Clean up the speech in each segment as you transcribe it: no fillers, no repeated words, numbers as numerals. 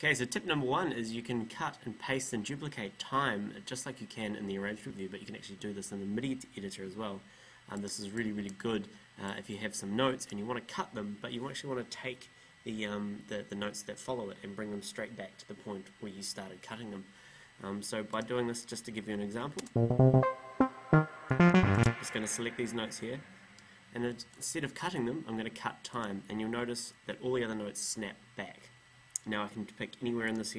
Okay, so tip number one is you can cut and paste and duplicate time just like you can in the arrangement view, but you can actually do this in the MIDI editor as well. This is really, really good if you have some notes and you want to cut them, but you actually want to take the notes that follow it and bring them straight back to the point where you started cutting them. So by doing this, just to give you an example, I'm just going to select these notes here, and instead of cutting them, I'm going to cut time, and you'll notice that all the other notes snap back. Now I can pick anywhere in this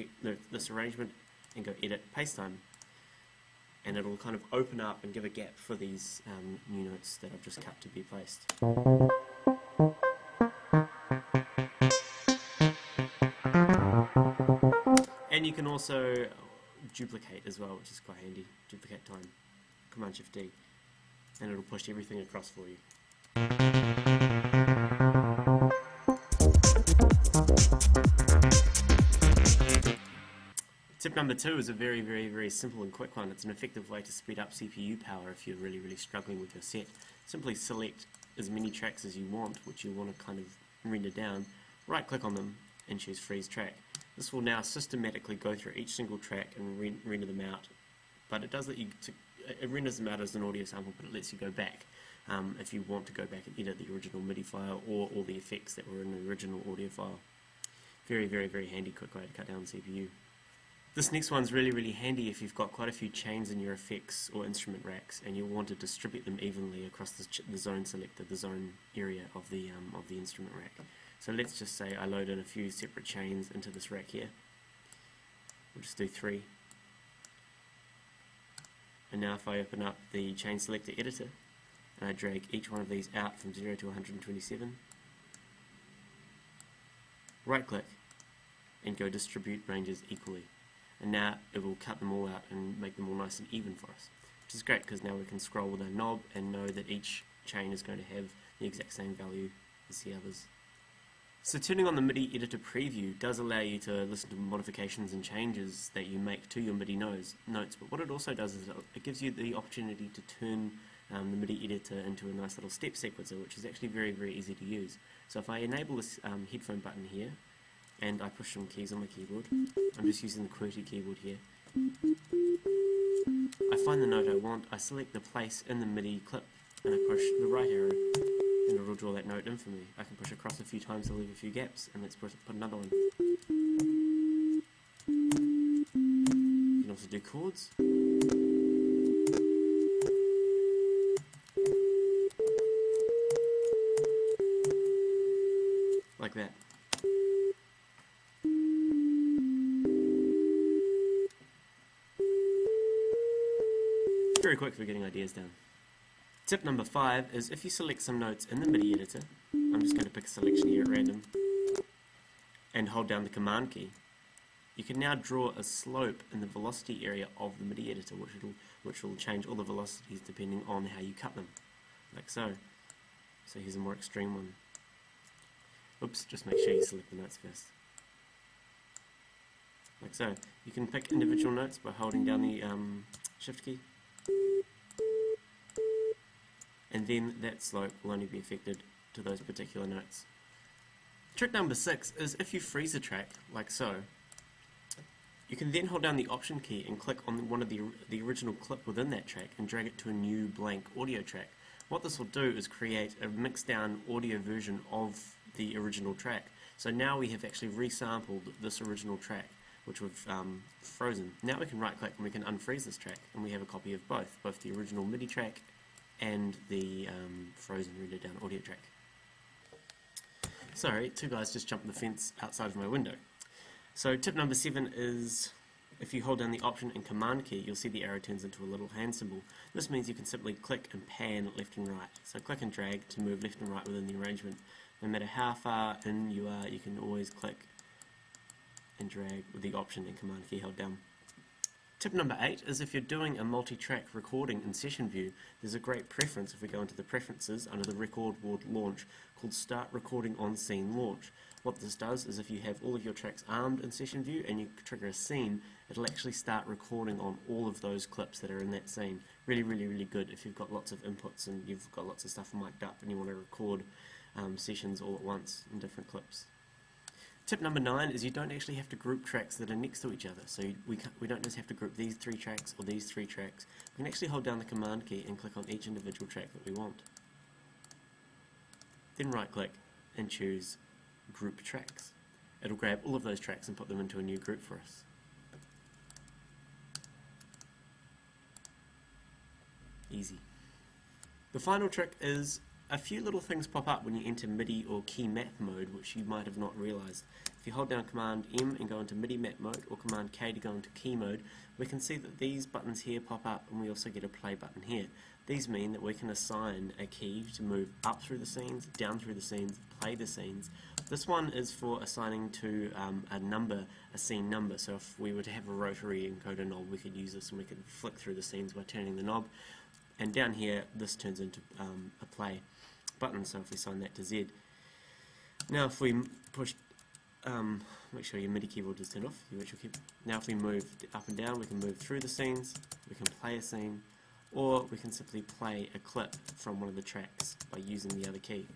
arrangement and go edit paste time, and it'll kind of open up and give a gap for these new notes that I've just cut to be placed. And you can also duplicate as well, which is quite handy. Duplicate time, Command-Shift-D, and it'll push everything across for you. Tip number two is a very, very, very simple and quick one. It's an effective way to speed up CPU power if you're really, really struggling with your set. Simply select as many tracks as you want, which you want to kind of render down, right click on them and choose freeze track. This will now systematically go through each single track and render them out, but it does let you, it renders them out as an audio sample, but it lets you go back if you want to go back and edit the original MIDI file or all the effects that were in the original audio file. Very, very, very handy, quick way to cut down CPU. This next one's really, really handy if you've got quite a few chains in your effects or instrument racks and you want to distribute them evenly across the zone selector, the zone area of the instrument rack. So let's just say I load in a few separate chains into this rack here. We'll just do 3. And now if I open up the chain selector editor and I drag each one of these out from 0 to 127, right click and go distribute ranges equally. And now it will cut them all out and make them all nice and even for us, which is great because now we can scroll with our knob and know that each chain is going to have the exact same value as the others. So turning on the MIDI editor preview does allow you to listen to modifications and changes that you make to your MIDI notes, but what it also does is it gives you the opportunity to turn the MIDI editor into a nice little step sequencer, which is actually very, very easy to use. So if I enable this headphone button here, and I push some keys on my keyboard. I'm just using the QWERTY keyboard here. I find the note I want, I select the place in the MIDI clip, and I push the right arrow, and it will draw that note in for me. I can push across a few times to leave a few gaps, and let's put another one. You can also do chords. Like that. Very quick for getting ideas down. Tip number 5 is if you select some notes in the MIDI editor, I'm just going to pick a selection here at random, and hold down the Command key, you can now draw a slope in the velocity area of the MIDI editor, which will change all the velocities depending on how you cut them, like so. So here's a more extreme one. Oops, just make sure you select the notes first. Like so. You can pick individual notes by holding down the Shift key, and then that slope will only be affected to those particular notes. Trick number 6 is if you freeze a track, like so, you can then hold down the Option key and click on one of the original clip within that track and drag it to a new blank audio track. What this will do is create a mixed down audio version of the original track. So now we have actually resampled this original track, which we've frozen. Now we can right click and we can unfreeze this track, and we have a copy of both the original MIDI track and the frozen rendered down audio track. Sorry, two guys just jumped the fence outside of my window. So tip number 7 is if you hold down the Option and Command key, you'll see the arrow turns into a little hand symbol. This means you can simply click and pan left and right. So click and drag to move left and right within the arrangement. No matter how far in you are, you can always click and drag with the Option and Command key held down. Tip number 8 is if you're doing a multi-track recording in session view, there's a great preference if we go into the preferences under the record board launch called Start Recording on Scene Launch. What this does is if you have all of your tracks armed in session view and you trigger a scene, it'll actually start recording on all of those clips that are in that scene. Really, really, really good if you've got lots of inputs and you've got lots of stuff mic'd up and you want to record sessions all at once in different clips. Tip number 9 is you don't actually have to group tracks that are next to each other. So we don't just have to group these 3 tracks or these 3 tracks. We can actually hold down the command key and click on each individual track that we want. Then right click and choose group tracks. It'll grab all of those tracks and put them into a new group for us. Easy. The final trick is a few little things pop up when you enter MIDI or key map mode, which you might have not realized. If you hold down Command M and go into MIDI map mode, or Command K to go into key mode, we can see that these buttons here pop up, and we also get a play button here. These mean that we can assign a key to move up through the scenes, down through the scenes, play the scenes. This one is for assigning to a scene number. So if we were to have a rotary encoder knob, we could use this and we could flick through the scenes by turning the knob. And down here, this turns into a play button, so if we assign that to Z. Now if we push, make sure your MIDI keyboard is turned off, your virtual keyboard. Now if we move up and down, we can move through the scenes, we can play a scene, or we can simply play a clip from one of the tracks by using the other key.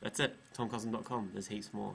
That's it, tomcosm.com, there's heaps more.